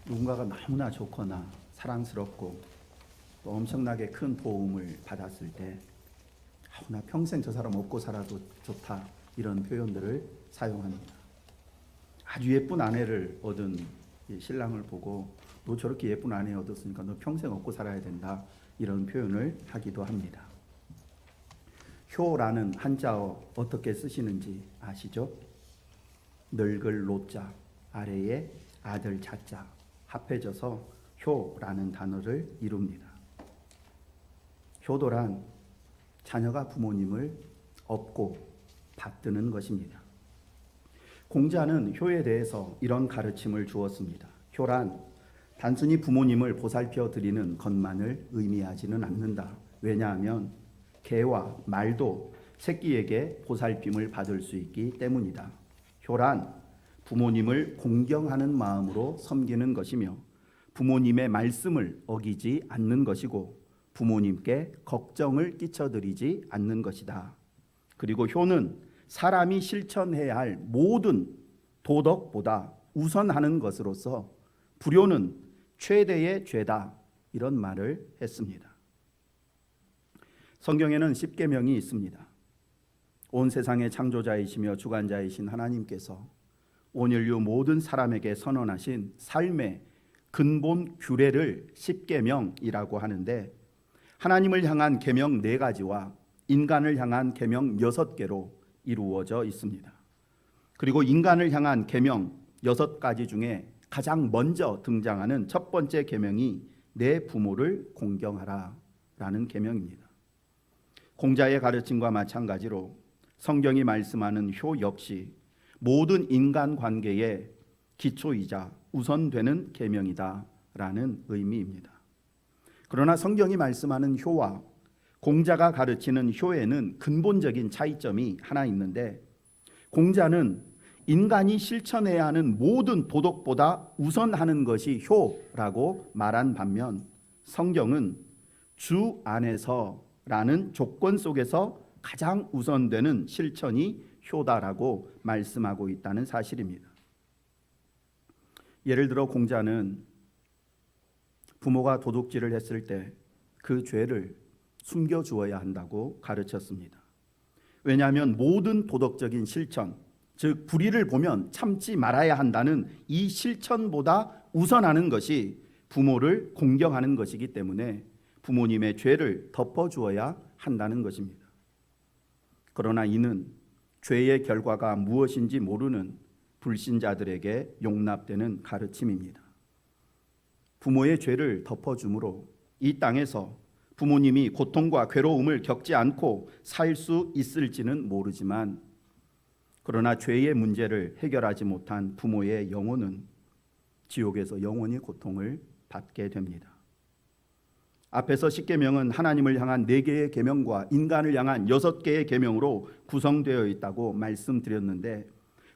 누군가가 너무나 좋거나 사랑스럽고 또 엄청나게 큰 도움을 받았을 때 나 평생 저 사람 없고 살아도 좋다, 이런 표현들을 사용합니다. 아주 예쁜 아내를 얻은 신랑을 보고 너 저렇게 예쁜 아내 얻었으니까 너 평생 얻고 살아야 된다, 이런 표현을 하기도 합니다. 효라는 한자어 어떻게 쓰시는지 아시죠? 늙을 노자 아래에 아들 자자 합해져서 효라는 단어를 이룹니다. 효도란 자녀가 부모님을 업고 받드는 것입니다. 공자는 효에 대해서 이런 가르침을 주었습니다. 효란 단순히 부모님을 보살펴 드리는 것만을 의미하지는 않는다. 왜냐하면 개와 말도 새끼에게 보살핌을 받을 수 있기 때문이다. 효란 부모님을 공경하는 마음으로 섬기는 것이며 부모님의 말씀을 어기지 않는 것이고 부모님께 걱정을 끼쳐드리지 않는 것이다. 그리고 효는 사람이 실천해야 할 모든 도덕보다 우선하는 것으로서 불효는 최대의 죄다, 이런 말을 했습니다. 성경에는 10계명이 있습니다. 온 세상의 창조자이시며 주관자이신 하나님께서 온 인류 모든 사람에게 선언하신 삶의 근본 규례를 10계명이라고 하는데, 하나님을 향한 계명 4가지와 인간을 향한 계명 6개로 이루어져 있습니다. 그리고 인간을 향한 계명 6가지 중에 가장 먼저 등장하는 첫 번째 계명이 내 부모를 공경하라 라는 계명입니다. 공자의 가르침과 마찬가지로 성경이 말씀하는 효 역시 모든 인간관계의 기초이자 우선되는 계명이다 라는 의미입니다. 그러나 성경이 말씀하는 효와 공자가 가르치는 효에는 근본적인 차이점이 하나 있는데, 공자는 인간이 실천해야 하는 모든 도덕보다 우선하는 것이 효라고 말한 반면, 성경은 주 안에서라는 조건 속에서 가장 우선되는 실천이 효다라고 말씀하고 있다는 사실입니다. 예를 들어 공자는 부모가 도둑질을 했을 때 그 죄를 숨겨주어야 한다고 가르쳤습니다. 왜냐하면 모든 도덕적인 실천, 즉 불의를 보면 참지 말아야 한다는 이 실천보다 우선하는 것이 부모를 공경하는 것이기 때문에 부모님의 죄를 덮어주어야 한다는 것입니다. 그러나 이는 죄의 결과가 무엇인지 모르는 불신자들에게 용납되는 가르침입니다. 부모의 죄를 덮어줌으로 이 땅에서 부모님이 고통과 괴로움을 겪지 않고 살 수 있을지는 모르지만, 그러나 죄의 문제를 해결하지 못한 부모의 영혼은 지옥에서 영원히 고통을 받게 됩니다. 앞에서 10계명은 하나님을 향한 4개의 계명과 인간을 향한 6개의 계명으로 구성되어 있다고 말씀드렸는데,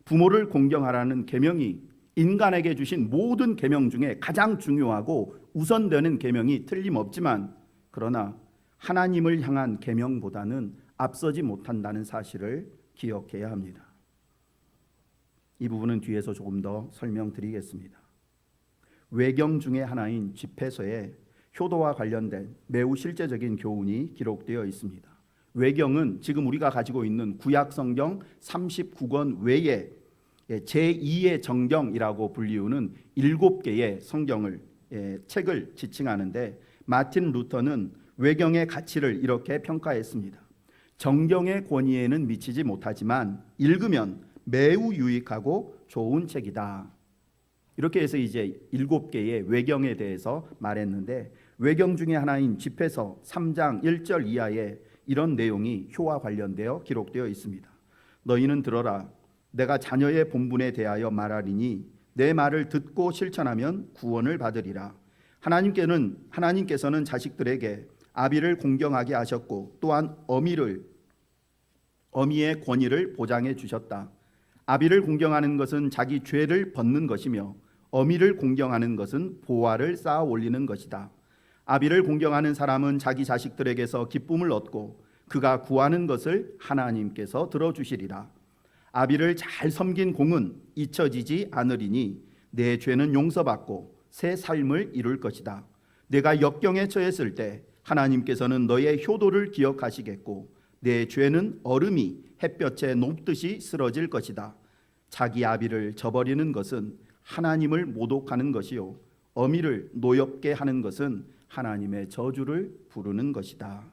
부모를 공경하라는 계명이 인간에게 주신 모든 계명 중에 가장 중요하고 우선되는 계명이 틀림없지만, 그러나 하나님을 향한 계명보다는 앞서지 못한다는 사실을 기억해야 합니다. 이 부분은 뒤에서 조금 더 설명드리겠습니다. 외경 중에 하나인 집회서에 효도와 관련된 매우 실제적인 교훈이 기록되어 있습니다. 외경은 지금 우리가 가지고 있는 구약 성경 39권 외에 제2의 정경이라고 불리우는 7개의 성경을 책을 지칭하는데, 마틴 루터는 외경의 가치를 이렇게 평가했습니다. 정경의 권위에는 미치지 못하지만 읽으면 매우 유익하고 좋은 책이다. 이렇게 해서 이제 7개의 외경에 대해서 말했는데, 외경 중에 하나인 집회서 3장 1절 이하에 이런 내용이 효와 관련되어 기록되어 있습니다. 너희는 들어라. 내가 자녀의 본분에 대하여 말하리니 내 말을 듣고 실천하면 구원을 받으리라. 하나님께서는 자식들에게 아비를 공경하게 하셨고 또한 어미의 권위를 보장해 주셨다. 아비를 공경하는 것은 자기 죄를 벗는 것이며 어미를 공경하는 것은 보화를 쌓아 올리는 것이다. 아비를 공경하는 사람은 자기 자식들에게서 기쁨을 얻고 그가 구하는 것을 하나님께서 들어주시리라. 아비를 잘 섬긴 공은 잊혀지지 않으리니 내 죄는 용서받고 새 삶을 이룰 것이다. 내가 역경에 처했을 때 하나님께서는 너의 효도를 기억하시겠고 내 죄는 얼음이 햇볕에 녹듯이 쓰러질 것이다. 자기 아비를 저버리는 것은 하나님을 모독하는 것이요 어미를 노엽게 하는 것은 하나님의 저주를 부르는 것이다.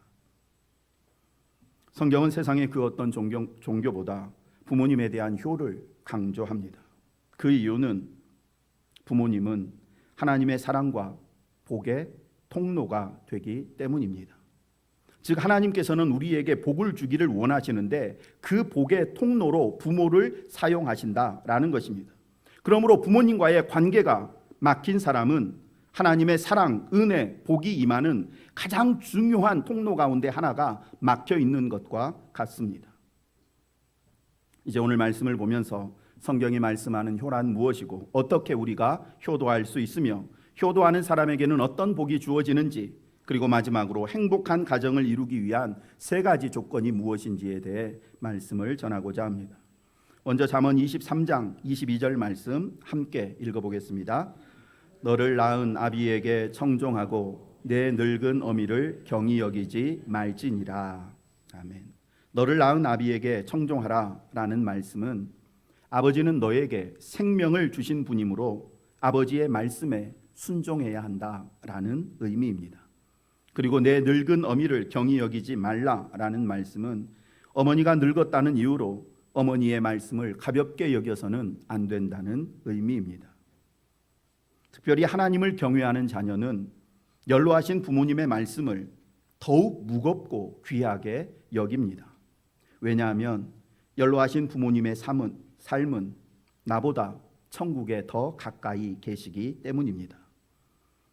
성경은 세상의 그 어떤 종교보다 부모님에 대한 효를 강조합니다. 그 이유는 부모님은 하나님의 사랑과 복의 통로가 되기 때문입니다. 즉 하나님께서는 우리에게 복을 주기를 원하시는데 그 복의 통로로 부모를 사용하신다라는 것입니다. 그러므로 부모님과의 관계가 막힌 사람은 하나님의 사랑, 은혜, 복이 임하는 가장 중요한 통로 가운데 하나가 막혀 있는 것과 같습니다. 이제 오늘 말씀을 보면서 성경이 말씀하는 효란 무엇이고 어떻게 우리가 효도할 수 있으며 효도하는 사람에게는 어떤 복이 주어지는지, 그리고 마지막으로 행복한 가정을 이루기 위한 세 가지 조건이 무엇인지에 대해 말씀을 전하고자 합니다. 먼저 잠언 23장 22절 말씀 함께 읽어보겠습니다. 너를 낳은 아비에게 청종하고 내 늙은 어미를 경히 여기지 말지니라. 아멘. 너를 낳은 아비에게 청종하라 라는 말씀은 아버지는 너에게 생명을 주신 분이므로 아버지의 말씀에 순종해야 한다라는 의미입니다. 그리고 내 늙은 어미를 경히 여기지 말라라는 말씀은 어머니가 늙었다는 이유로 어머니의 말씀을 가볍게 여겨서는 안 된다는 의미입니다. 특별히 하나님을 경외하는 자녀는 연로하신 부모님의 말씀을 더욱 무겁고 귀하게 여깁니다. 왜냐하면 연로하신 부모님의 삶은 나보다 천국에 더 가까이 계시기 때문입니다.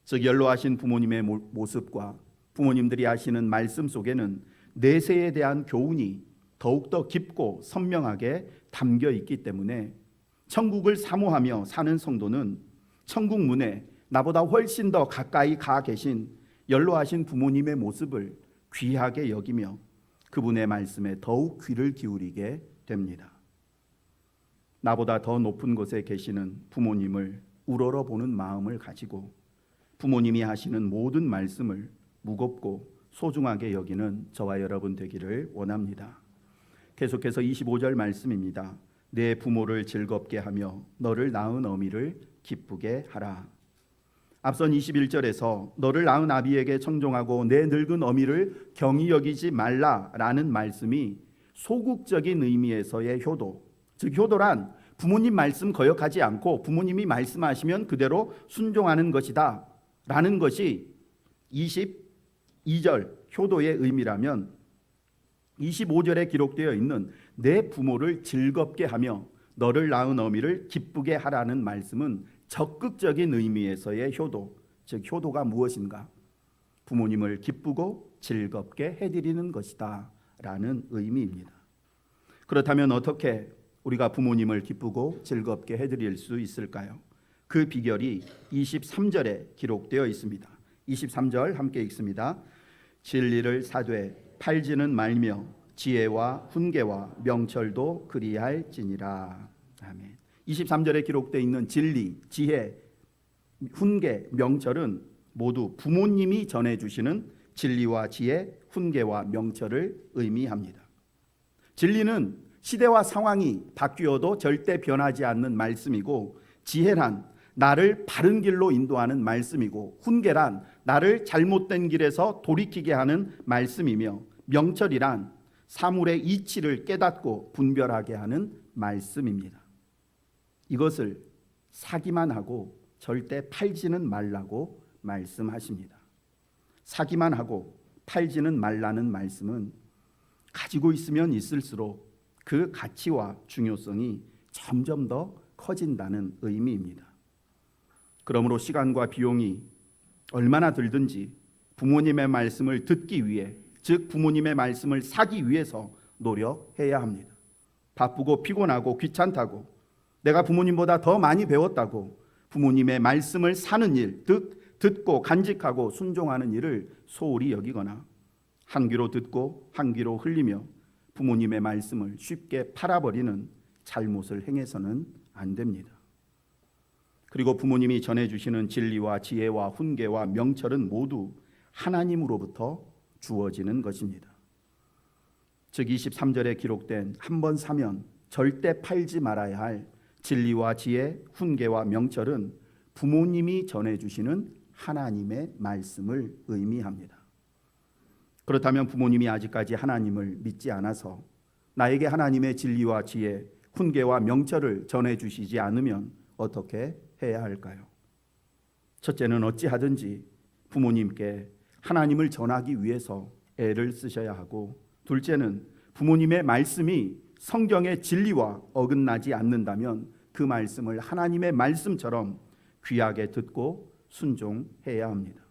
즉 연로하신 부모님의 모습과 부모님들이 하시는 말씀 속에는 내세에 대한 교훈이 더욱더 깊고 선명하게 담겨 있기 때문에 천국을 사모하며 사는 성도는 천국 문에 나보다 훨씬 더 가까이 가 계신 연로하신 부모님의 모습을 귀하게 여기며 그분의 말씀에 더욱 귀를 기울이게 됩니다. 나보다 더 높은 곳에 계시는 부모님을 우러러 보는 마음을 가지고 부모님이 하시는 모든 말씀을 무겁고 소중하게 여기는 저와 여러분 되기를 원합니다. 계속해서 25절 말씀입니다. 내 부모를 즐겁게 하며 너를 낳은 어미를 기쁘게 하라. 앞선 21절에서 너를 낳은 아비에게 청종하고 내 늙은 어미를 경히 여기지 말라라는 말씀이 소극적인 의미에서의 효도, 즉 효도란 부모님 말씀 거역하지 않고 부모님이 말씀하시면 그대로 순종하는 것이다 라는 것이 22절 효도의 의미라면 25절에 기록되어 있는 내 부모를 즐겁게 하며 너를 낳은 어미를 기쁘게 하라는 말씀은 적극적인 의미에서의 효도, 즉 효도가 무엇인가? 부모님을 기쁘고 즐겁게 해드리는 것이다 라는 의미입니다. 그렇다면 어떻게 우리가 부모님을 기쁘고 즐겁게 해드릴 수 있을까요? 그 비결이 23절에 기록되어 있습니다. 23절 함께 읽습니다. 진리를 사되 팔지는 말며 지혜와 훈계와 명철도 그리할지니라. 아멘. 23절에 기록되어 있는 진리, 지혜, 훈계, 명철은 모두 부모님이 전해주시는 진리와 지혜, 훈계와 명철을 의미합니다. 진리는 시대와 상황이 바뀌어도 절대 변하지 않는 말씀이고, 지혜란 나를 바른 길로 인도하는 말씀이고, 훈계란 나를 잘못된 길에서 돌이키게 하는 말씀이며, 명철이란 사물의 이치를 깨닫고 분별하게 하는 말씀입니다. 이것을 사기만 하고 절대 팔지는 말라고 말씀하십니다. 사기만 하고 팔지는 말라는 말씀은 가지고 있으면 있을수록 그 가치와 중요성이 점점 더 커진다는 의미입니다. 그러므로 시간과 비용이 얼마나 들든지 부모님의 말씀을 듣기 위해, 즉 부모님의 말씀을 사기 위해서 노력해야 합니다. 바쁘고 피곤하고 귀찮다고, 내가 부모님보다 더 많이 배웠다고 부모님의 말씀을 사는 일, 듣고 간직하고 순종하는 일을 소홀히 여기거나 한 귀로 듣고 한 귀로 흘리며 부모님의 말씀을 쉽게 팔아버리는 잘못을 행해서는 안 됩니다. 그리고 부모님이 전해주시는 진리와 지혜와 훈계와 명철은 모두 하나님으로부터 주어지는 것입니다. 즉 23절에 기록된 한 번 사면 절대 팔지 말아야 할 진리와 지혜, 훈계와 명철은 부모님이 전해주시는 하나님의 말씀을 의미합니다. 그렇다면 부모님이 아직까지 하나님을 믿지 않아서 나에게 하나님의 진리와 지혜, 훈계와 명철을 전해주시지 않으면 어떻게 해야 할까요? 첫째는 어찌하든지 부모님께 하나님을 전하기 위해서 애를 쓰셔야 하고, 둘째는 부모님의 말씀이 성경의 진리와 어긋나지 않는다면 그 말씀을 하나님의 말씀처럼 귀하게 듣고 순종해야 합니다.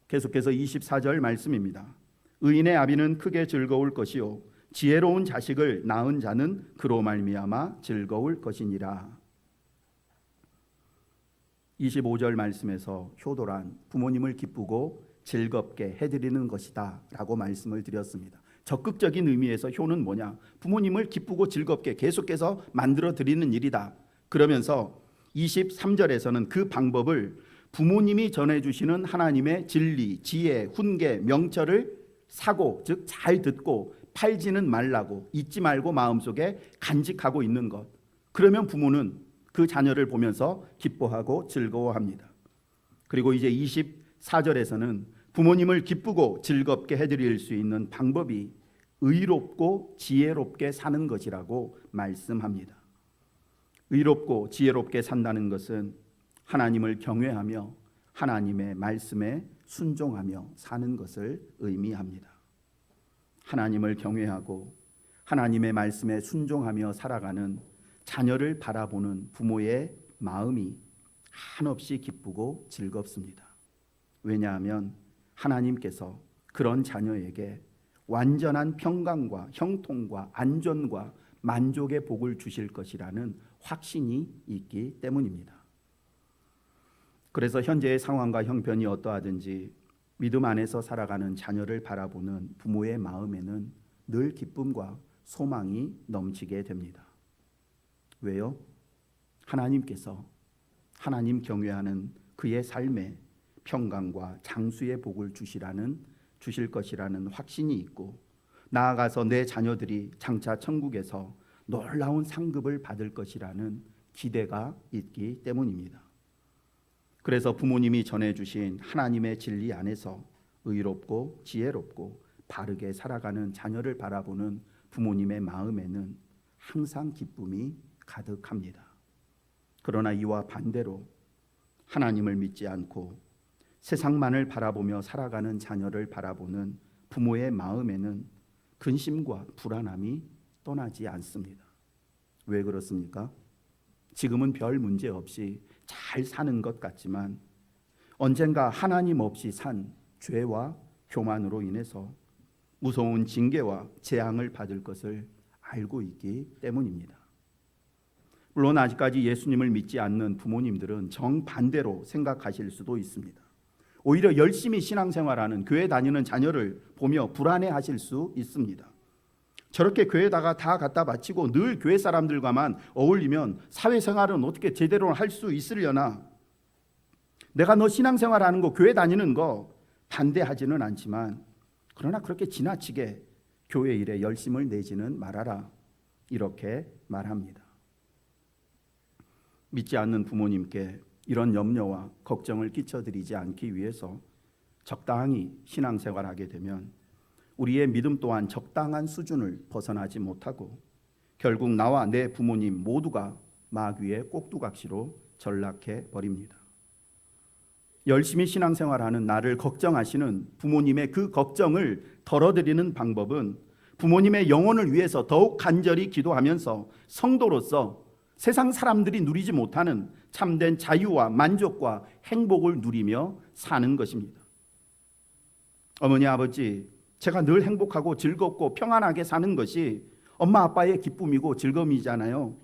계속해서 24절 말씀입니다. 의인의 아비는 크게 즐거울 것이요 지혜로운 자식을 낳은 자는 그로 말미암아 즐거울 것이니라. 25절 말씀에서 효도란 부모님을 기쁘고 즐겁게 해드리는 것이다 라고 말씀을 드렸습니다. 적극적인 의미에서 효는 뭐냐? 부모님을 기쁘고 즐겁게 계속해서 만들어 드리는 일이다. 그러면서 23절에서는 그 방법을 부모님이 전해주시는 하나님의 진리, 지혜, 훈계, 명철을 사고, 즉 잘 듣고 팔지는 말라고, 잊지 말고 마음속에 간직하고 있는 것. 그러면 부모는 그 자녀를 보면서 기뻐하고 즐거워합니다. 그리고 이제 24절에서는 부모님을 기쁘고 즐겁게 해드릴 수 있는 방법이 의롭고 지혜롭게 사는 것이라고 말씀합니다. 의롭고 지혜롭게 산다는 것은 하나님을 경외하며 하나님의 말씀에 순종하며 사는 것을 의미합니다. 하나님을 경외하고 하나님의 말씀에 순종하며 살아가는 자녀를 바라보는 부모의 마음이 한없이 기쁘고 즐겁습니다. 왜냐하면 하나님께서 그런 자녀에게 완전한 평강과 형통과 안전과 만족의 복을 주실 것이라는 확신이 있기 때문입니다. 그래서 현재의 상황과 형편이 어떠하든지 믿음 안에서 살아가는 자녀를 바라보는 부모의 마음에는 늘 기쁨과 소망이 넘치게 됩니다. 왜요? 하나님께서 하나님 경외하는 그의 삶에 평강과 장수의 복을 주실 것이라는 확신이 있고, 나아가서 내 자녀들이 장차 천국에서 놀라운 상급을 받을 것이라는 기대가 있기 때문입니다. 그래서 부모님이 전해주신 하나님의 진리 안에서 의롭고 지혜롭고 바르게 살아가는 자녀를 바라보는 부모님의 마음에는 항상 기쁨이 가득합니다. 그러나 이와 반대로 하나님을 믿지 않고 세상만을 바라보며 살아가는 자녀를 바라보는 부모의 마음에는 근심과 불안함이 떠나지 않습니다. 왜 그렇습니까? 지금은 별 문제 없이 잘 사는 것 같지만 언젠가 하나님 없이 산 죄와 교만으로 인해서 무서운 징계와 재앙을 받을 것을 알고 있기 때문입니다. 물론 아직까지 예수님을 믿지 않는 부모님들은 정반대로 생각하실 수도 있습니다. 오히려 열심히 신앙생활하는 교회 다니는 자녀를 보며 불안해하실 수 있습니다. 저렇게 교회에다가 다 갖다 바치고 늘 교회 사람들과만 어울리면 사회생활은 어떻게 제대로 할 수 있으려나? 내가 너 신앙생활하는 거, 교회 다니는 거 반대하지는 않지만 그러나 그렇게 지나치게 교회 일에 열심을 내지는 말아라, 이렇게 말합니다. 믿지 않는 부모님께 이런 염려와 걱정을 끼쳐드리지 않기 위해서 적당히 신앙생활하게 되면 우리의 믿음 또한 적당한 수준을 벗어나지 못하고 결국 나와 내 부모님 모두가 마귀의 꼭두각시로 전락해 버립니다. 열심히 신앙생활하는 나를 걱정하시는 부모님의 그 걱정을 덜어드리는 방법은 부모님의 영혼을 위해서 더욱 간절히 기도하면서 성도로서 세상 사람들이 누리지 못하는 참된 자유와 만족과 행복을 누리며 사는 것입니다. 어머니, 아버지, 제가 늘 행복하고 즐겁고 평안하게 사는 것이 엄마 아빠의 기쁨이고 즐거움이잖아요.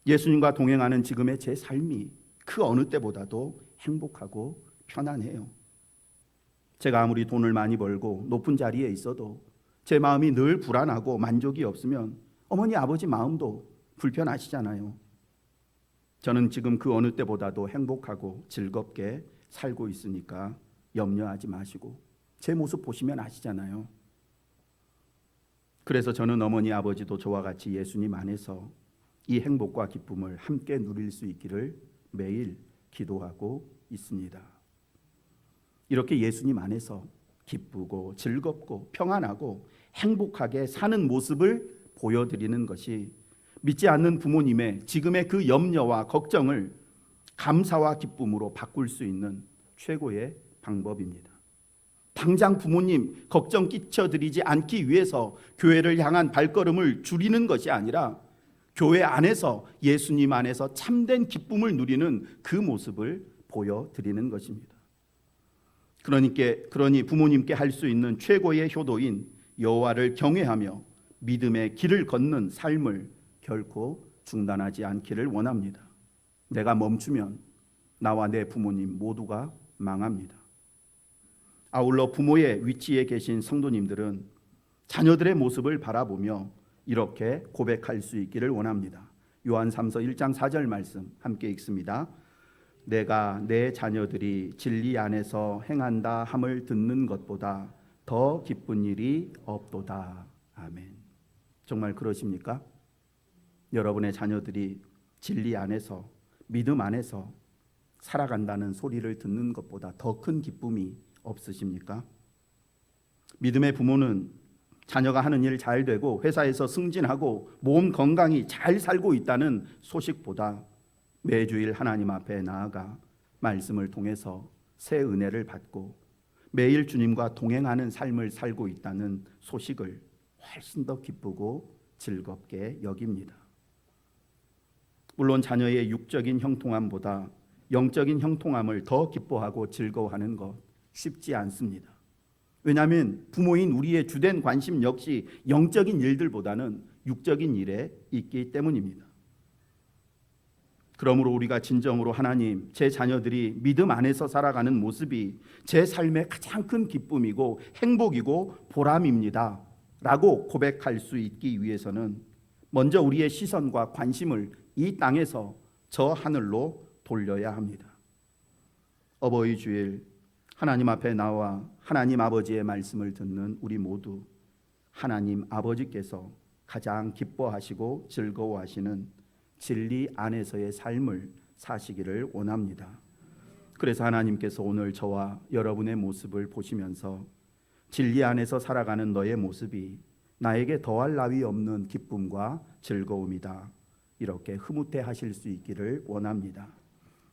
예수님과 동행하는 지금의 제 삶이 그 어느 때보다도 행복하고 편안해요. 제가 아무리 돈을 많이 벌고 높은 자리에 있어도 제 마음이 늘 불안하고 만족이 없으면 어머니 아버지 마음도 불편하시잖아요. 저는 지금 그 어느 때보다도 행복하고 즐겁게 살고 있으니까 염려하지 마시고, 제 모습 보시면 아시잖아요. 그래서 저는 어머니 아버지도 저와 같이 예수님 안에서 이 행복과 기쁨을 함께 누릴 수 있기를 매일 기도하고 있습니다. 이렇게 예수님 안에서 기쁘고 즐겁고 평안하고 행복하게 사는 모습을 보여드리는 것이 믿지 않는 부모님의 지금의 그 염려와 걱정을 감사와 기쁨으로 바꿀 수 있는 최고의 방법입니다. 당장 부모님 걱정 끼쳐드리지 않기 위해서 교회를 향한 발걸음을 줄이는 것이 아니라 교회 안에서 예수님 안에서 참된 기쁨을 누리는 그 모습을 보여드리는 것입니다. 그러니 부모님께 할 수 있는 최고의 효도인 여호와를 경외하며 믿음의 길을 걷는 삶을 결코 중단하지 않기를 원합니다. 내가 멈추면 나와 내 부모님 모두가 망합니다. 아울러 부모의 위치에 계신 성도님들은 자녀들의 모습을 바라보며 이렇게 고백할 수 있기를 원합니다. 요한3서 1장 4절 말씀 함께 읽습니다. 내가 내 자녀들이 진리 안에서 행한다 함을 듣는 것보다 더 기쁜 일이 없도다. 아멘. 정말 그러십니까? 여러분의 자녀들이 진리 안에서 믿음 안에서 살아간다는 소리를 듣는 것보다 더 큰 기쁨이 없으십니까? 믿음의 부모는 자녀가 하는 일 잘 되고 회사에서 승진하고 몸 건강히 잘 살고 있다는 소식보다 매주일 하나님 앞에 나아가 말씀을 통해서 새 은혜를 받고 매일 주님과 동행하는 삶을 살고 있다는 소식을 훨씬 더 기쁘고 즐겁게 여깁니다. 물론 자녀의 육적인 형통함보다 영적인 형통함을 더 기뻐하고 즐거워하는 것 쉽지 않습니다. 왜냐하면 부모인 우리의 주된 관심 역시 영적인 일들보다는 육적인 일에 있기 때문입니다. 그러므로 우리가 진정으로 하나님, 제 자녀들이 믿음 안에서 살아가는 모습이 제 삶의 가장 큰 기쁨이고 행복이고 보람입니다 라고 고백할 수 있기 위해서는 먼저 우리의 시선과 관심을 이 땅에서 저 하늘로 돌려야 합니다. 어버이 주일 하나님 앞에 나와 하나님 아버지의 말씀을 듣는 우리 모두 하나님 아버지께서 가장 기뻐하시고 즐거워하시는 진리 안에서의 삶을 사시기를 원합니다. 그래서 하나님께서 오늘 저와 여러분의 모습을 보시면서 진리 안에서 살아가는 너의 모습이 나에게 더할 나위 없는 기쁨과 즐거움이다, 이렇게 흐뭇해 하실 수 있기를 원합니다.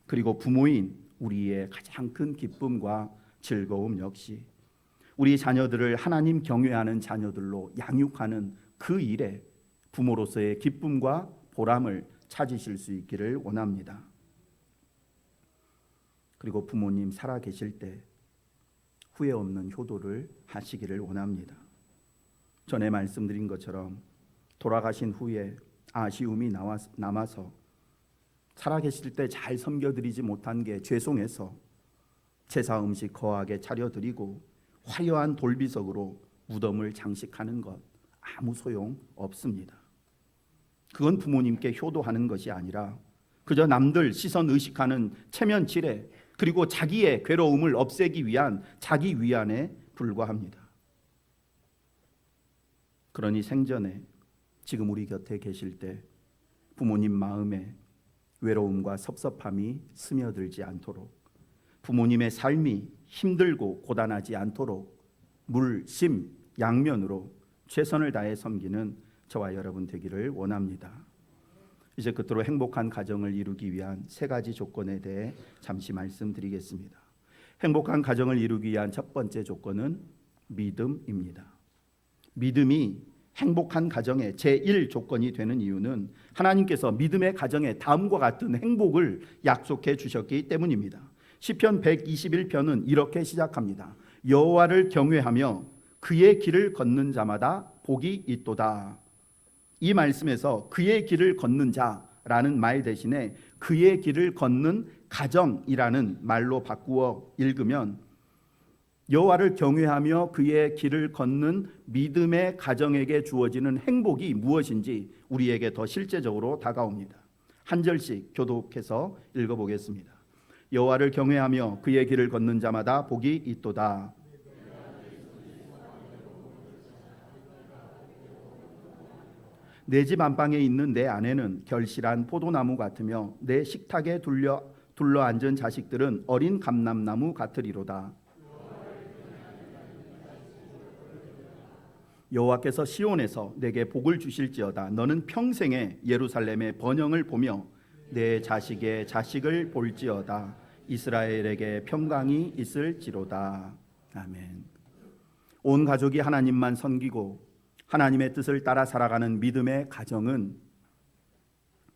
그리고 부모인 우리의 가장 큰 기쁨과 즐거움 역시 우리 자녀들을 하나님 경외하는 자녀들로 양육하는 그 일에 부모로서의 기쁨과 보람을 찾으실 수 있기를 원합니다. 그리고 부모님 살아 계실 때 후회 없는 효도를 하시기를 원합니다. 전에 말씀드린 것처럼 돌아가신 후에 아쉬움이 남아서 살아계실 때 잘 섬겨드리지 못한 게 죄송해서 제사 음식 거하게 차려드리고 화려한 돌비석으로 무덤을 장식하는 것 아무 소용 없습니다. 그건 부모님께 효도하는 것이 아니라 그저 남들 시선 의식하는 체면치레, 그리고 자기의 괴로움을 없애기 위한 자기 위안에 불과합니다. 그러니 생전에 지금 우리 곁에 계실 때 부모님 마음에 외로움과 섭섭함이 스며들지 않도록, 부모님의 삶이 힘들고 고단하지 않도록 물심 양면으로 최선을 다해 섬기는 저와 여러분 되기를 원합니다. 이제 끝으로 행복한 가정을 이루기 위한 세 가지 조건에 대해 잠시 말씀드리겠습니다. 행복한 가정을 이루기 위한 첫 번째 조건은 믿음입니다. 믿음이 행복한 가정의 제1 조건이 되는 이유는 하나님께서 믿음의 가정에 다음과 같은 행복을 약속해 주셨기 때문입니다. 시편 121편은 이렇게 시작합니다. 여호와를 경외하며 그의 길을 걷는 자마다 복이 있도다. 이 말씀에서 그의 길을 걷는 자라는 말 대신에 그의 길을 걷는 가정이라는 말로 바꾸어 읽으면 여호와를 경외하며 그의 길을 걷는 믿음의 가정에게 주어지는 행복이 무엇인지 우리에게 더 실제적으로 다가옵니다. 한 절씩 교독해서 읽어보겠습니다. 여호와를 경외하며 그의 길을 걷는 자마다 복이 있도다. 내 집 안방에 있는 내 아내는 결실한 포도나무 같으며 내 식탁에 둘러앉은 자식들은 어린 감람나무 같으리로다. 여호와께서 시온에서 내게 복을 주실지어다. 너는 평생에 예루살렘의 번영을 보며 내 자식의 자식을 볼지어다. 이스라엘에게 평강이 있을지로다. 아멘. 온 가족이 하나님만 섬기고 하나님의 뜻을 따라 살아가는 믿음의 가정은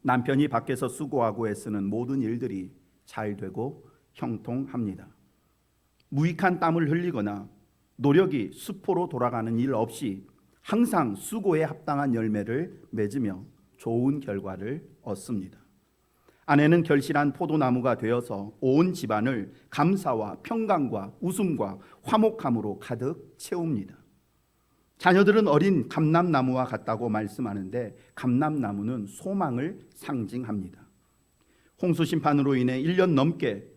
남편이 밖에서 수고하고 애쓰는 모든 일들이 잘 되고 형통합니다. 무익한 땀을 흘리거나 노력이 수포로 돌아가는 일 없이 항상 수고에 합당한 열매를 맺으며 좋은 결과를 얻습니다. 아내는 결실한 포도나무가 되어서 온 집안을 감사와 평강과 웃음과 화목함으로 가득 채웁니다. 자녀들은 어린 감람나무와 같다고 말씀하는데 감람나무는 소망을 상징합니다. 홍수 심판으로 인해 1년 넘게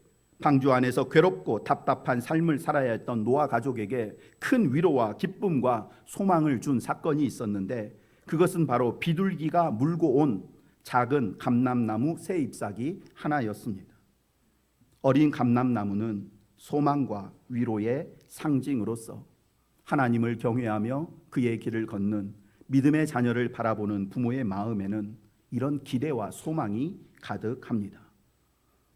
방주 안에서 괴롭고 답답한 삶을 살아야 했던 노아 가족에게 큰 위로와 기쁨과 소망을 준 사건이 있었는데 그것은 바로 비둘기가 물고 온 작은 감람나무 새 잎사귀 하나였습니다. 어린 감람나무는 소망과 위로의 상징으로서 하나님을 경외하며 그의 길을 걷는 믿음의 자녀를 바라보는 부모의 마음에는 이런 기대와 소망이 가득합니다.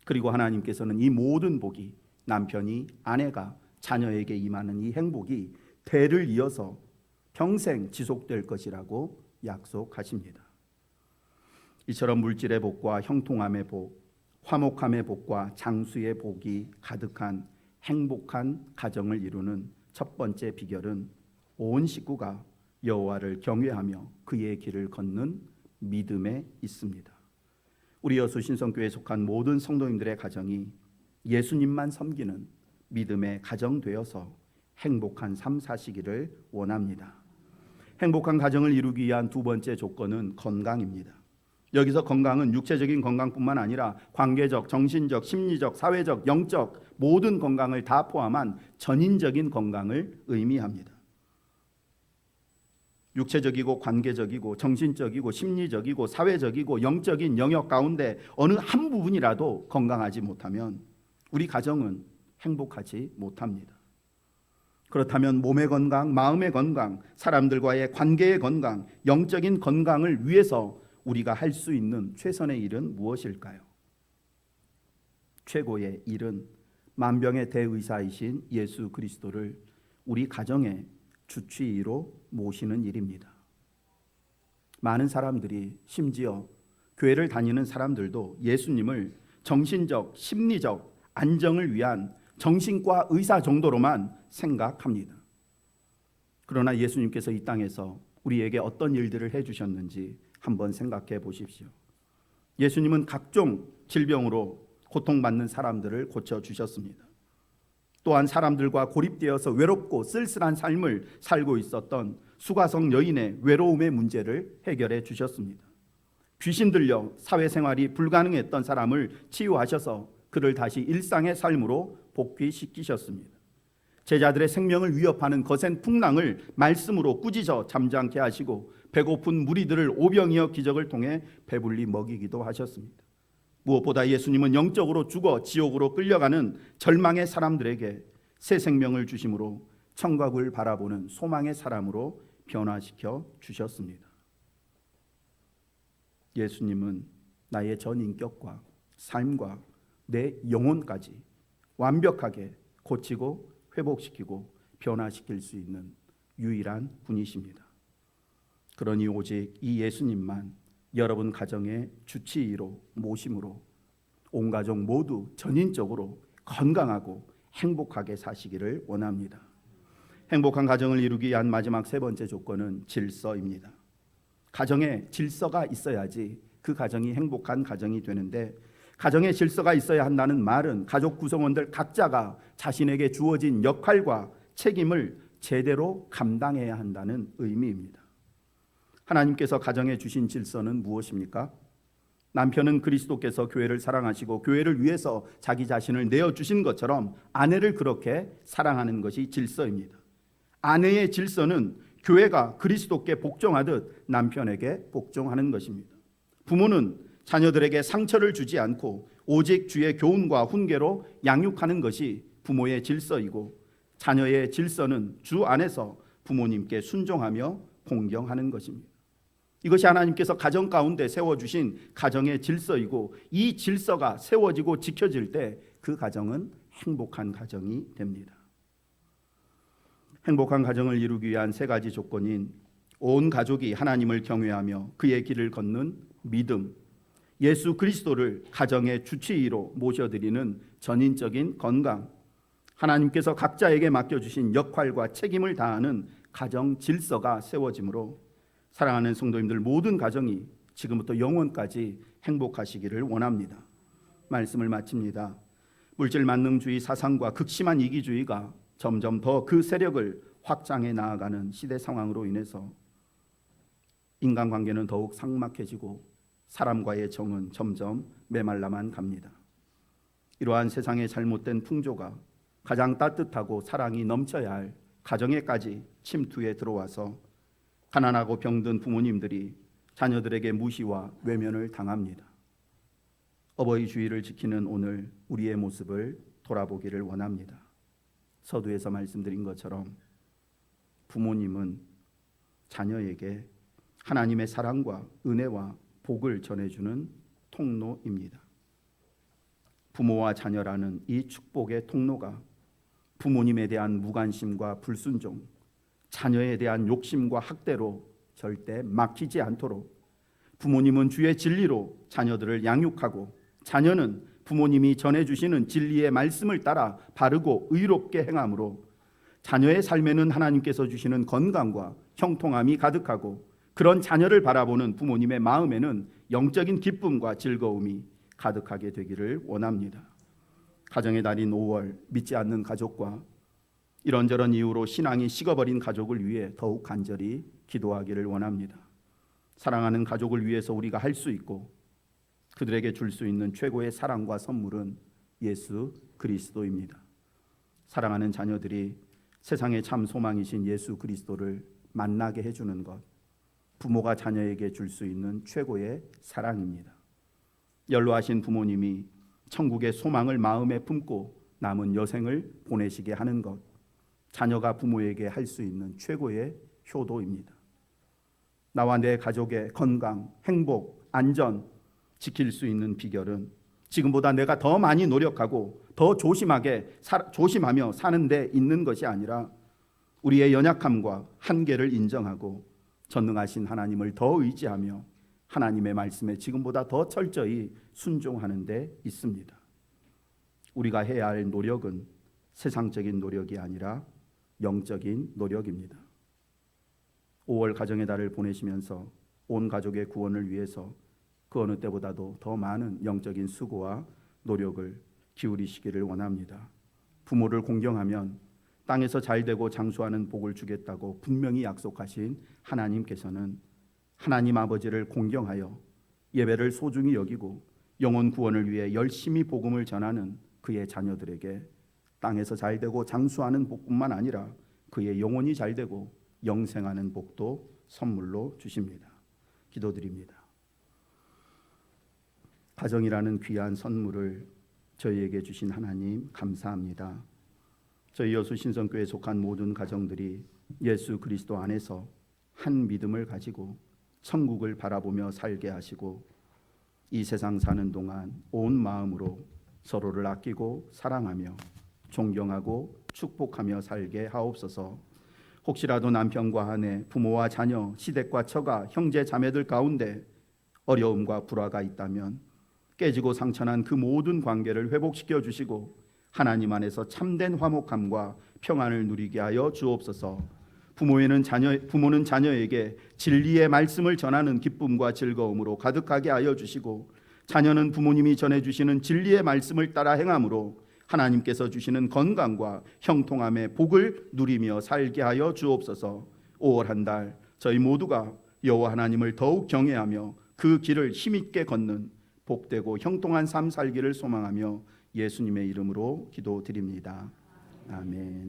그리고 하나님께서는 이 모든 복이 남편이 아내가 자녀에게 임하는 이 행복이 대를 이어서 평생 지속될 것이라고 약속하십니다. 이처럼 물질의 복과 형통함의 복, 화목함의 복과 장수의 복이 가득한 행복한 가정을 이루는 첫 번째 비결은 온 식구가 여호와를 경외하며 그의 길을 걷는 믿음에 있습니다. 우리 여수 신성교회에 속한 모든 성도님들의 가정이 예수님만 섬기는 믿음의 가정 되어서 행복한 삶 사시기를 원합니다. 행복한 가정을 이루기 위한 두 번째 조건은 건강입니다. 여기서 건강은 육체적인 건강뿐만 아니라 관계적, 정신적, 심리적, 사회적, 영적 모든 건강을 다 포함한 전인적인 건강을 의미합니다. 육체적이고 관계적이고 정신적이고 심리적이고 사회적이고 영적인 영역 가운데 어느 한 부분이라도 건강하지 못하면 우리 가정은 행복하지 못합니다. 그렇다면 몸의 건강, 마음의 건강, 사람들과의 관계의 건강, 영적인 건강을 위해서 우리가 할 수 있는 최선의 일은 무엇일까요? 최고의 일은 만병의 대의사이신 예수 그리스도를 우리 가정의 주치의로 모시는 일입니다. 많은 사람들이 심지어 교회를 다니는 사람들도 예수님을 정신적, 심리적 안정을 위한 정신과 의사 정도로만 생각합니다. 그러나 예수님께서 이 땅에서 우리에게 어떤 일들을 해주셨는지 한번 생각해 보십시오. 예수님은 각종 질병으로 고통받는 사람들을 고쳐주셨습니다. 또한 사람들과 고립되어서 외롭고 쓸쓸한 삶을 살고 있었던 수가성 여인의 외로움의 문제를 해결해 주셨습니다. 귀신 들려 사회생활이 불가능했던 사람을 치유하셔서 그를 다시 일상의 삶으로 복귀시키셨습니다. 제자들의 생명을 위협하는 거센 풍랑을 말씀으로 꾸짖어 잠잠케 하시고 배고픈 무리들을 오병이어 기적을 통해 배불리 먹이기도 하셨습니다. 무엇보다 예수님은 영적으로 죽어 지옥으로 끌려가는 절망의 사람들에게 새 생명을 주심으로 천국을 바라보는 소망의 사람으로 변화시켜 주셨습니다. 예수님은 나의 전 인격과 삶과 내 영혼까지 완벽하게 고치고 회복시키고 변화시킬 수 있는 유일한 분이십니다. 그러니 오직 이 예수님만 여러분 가정의 주치의로 모심으로 온 가족 모두 전인적으로 건강하고 행복하게 사시기를 원합니다. 행복한 가정을 이루기 위한 마지막 세 번째 조건은 질서입니다. 가정에 질서가 있어야지 그 가정이 행복한 가정이 되는데 가정에 질서가 있어야 한다는 말은 가족 구성원들 각자가 자신에게 주어진 역할과 책임을 제대로 감당해야 한다는 의미입니다. 하나님께서 가정에 주신 질서는 무엇입니까? 남편은 그리스도께서 교회를 사랑하시고 교회를 위해서 자기 자신을 내어주신 것처럼 아내를 그렇게 사랑하는 것이 질서입니다. 아내의 질서는 교회가 그리스도께 복종하듯 남편에게 복종하는 것입니다. 부모는 자녀들에게 상처를 주지 않고 오직 주의 교훈과 훈계로 양육하는 것이 부모의 질서이고, 자녀의 질서는 주 안에서 부모님께 순종하며 공경하는 것입니다. 이것이 하나님께서 가정 가운데 세워주신 가정의 질서이고, 이 질서가 세워지고 지켜질 때 그 가정은 행복한 가정이 됩니다. 행복한 가정을 이루기 위한 세 가지 조건인 온 가족이 하나님을 경외하며 그의 길을 걷는 믿음, 예수 그리스도를 가정의 주치의로 모셔드리는 전인적인 건강, 하나님께서 각자에게 맡겨주신 역할과 책임을 다하는 가정 질서가 세워지므로 사랑하는 성도님들 모든 가정이 지금부터 영원까지 행복하시기를 원합니다. 말씀을 마칩니다. 물질 만능주의 사상과 극심한 이기주의가 점점 더 그 세력을 확장해 나아가는 시대 상황으로 인해서 인간관계는 더욱 삭막해지고 사람과의 정은 점점 메말라만 갑니다. 이러한 세상의 잘못된 풍조가 가장 따뜻하고 사랑이 넘쳐야 할 가정에까지 침투해 들어와서 가난하고 병든 부모님들이 자녀들에게 무시와 외면을 당합니다. 어버이 주의를 지키는 오늘 우리의 모습을 돌아보기를 원합니다. 서두에서 말씀드린 것처럼 부모님은 자녀에게 하나님의 사랑과 은혜와 복을 전해주는 통로입니다. 부모와 자녀라는 이 축복의 통로가 부모님에 대한 무관심과 불순종, 자녀에 대한 욕심과 학대로 절대 막히지 않도록 부모님은 주의 진리로 자녀들을 양육하고, 자녀는 부모님이 전해주시는 진리의 말씀을 따라 바르고 의롭게 행함으로 자녀의 삶에는 하나님께서 주시는 건강과 형통함이 가득하고, 그런 자녀를 바라보는 부모님의 마음에는 영적인 기쁨과 즐거움이 가득하게 되기를 원합니다. 가정의 달인 5월, 믿지 않는 가족과 이런저런 이유로 신앙이 식어버린 가족을 위해 더욱 간절히 기도하기를 원합니다. 사랑하는 가족을 위해서 우리가 할 수 있고 그들에게 줄 수 있는 최고의 사랑과 선물은 예수 그리스도입니다. 사랑하는 자녀들이 세상의 참 소망이신 예수 그리스도를 만나게 해주는 것, 부모가 자녀에게 줄 수 있는 최고의 사랑입니다. 연로하신 부모님이 천국의 소망을 마음에 품고 남은 여생을 보내시게 하는 것, 자녀가 부모에게 할 수 있는 최고의 효도입니다. 나와 내 가족의 건강, 행복, 안전 지킬 수 있는 비결은 지금보다 내가 더 많이 노력하고 더 조심하며 사는 데 있는 것이 아니라 우리의 연약함과 한계를 인정하고 전능하신 하나님을 더 의지하며 하나님의 말씀에 지금보다 더 철저히 순종하는 데 있습니다. 우리가 해야 할 노력은 세상적인 노력이 아니라 영적인 노력입니다. 5월 가정의 달을 보내시면서 온 가족의 구원을 위해서 그 어느 때보다도 더 많은 영적인 수고와 노력을 기울이시기를 원합니다. 부모를 공경하면 땅에서 잘되고 장수하는 복을 주겠다고 분명히 약속하신 하나님께서는 하나님 아버지를 공경하여 예배를 소중히 여기고 영혼 구원을 위해 열심히 복음을 전하는 그의 자녀들에게 땅에서 잘되고 장수하는 복뿐만 아니라 그의 영혼이 잘되고 영생하는 복도 선물로 주십니다. 기도드립니다. 가정이라는 귀한 선물을 저희에게 주신 하나님 감사합니다. 저희 여수 신성교회에 속한 모든 가정들이 예수 그리스도 안에서 한 믿음을 가지고 천국을 바라보며 살게 하시고 이 세상 사는 동안 온 마음으로 서로를 아끼고 사랑하며 존경하고 축복하며 살게 하옵소서. 혹시라도 남편과 아내, 부모와 자녀, 시댁과 처가, 형제 자매들 가운데 어려움과 불화가 있다면 깨지고 상처난 그 모든 관계를 회복시켜 주시고 하나님 안에서 참된 화목함과 평안을 누리게 하여 주옵소서. 부모는 자녀에게 진리의 말씀을 전하는 기쁨과 즐거움으로 가득하게 하여 주시고 자녀는 부모님이 전해주시는 진리의 말씀을 따라 행함으로 하나님께서 주시는 건강과 형통함의 복을 누리며 살게 하여 주옵소서. 5월 한 달 저희 모두가 여호와 하나님을 더욱 경외하며 그 길을 힘있게 걷는 복되고 형통한 삶 살기를 소망하며 예수님의 이름으로 기도드립니다. 아멘.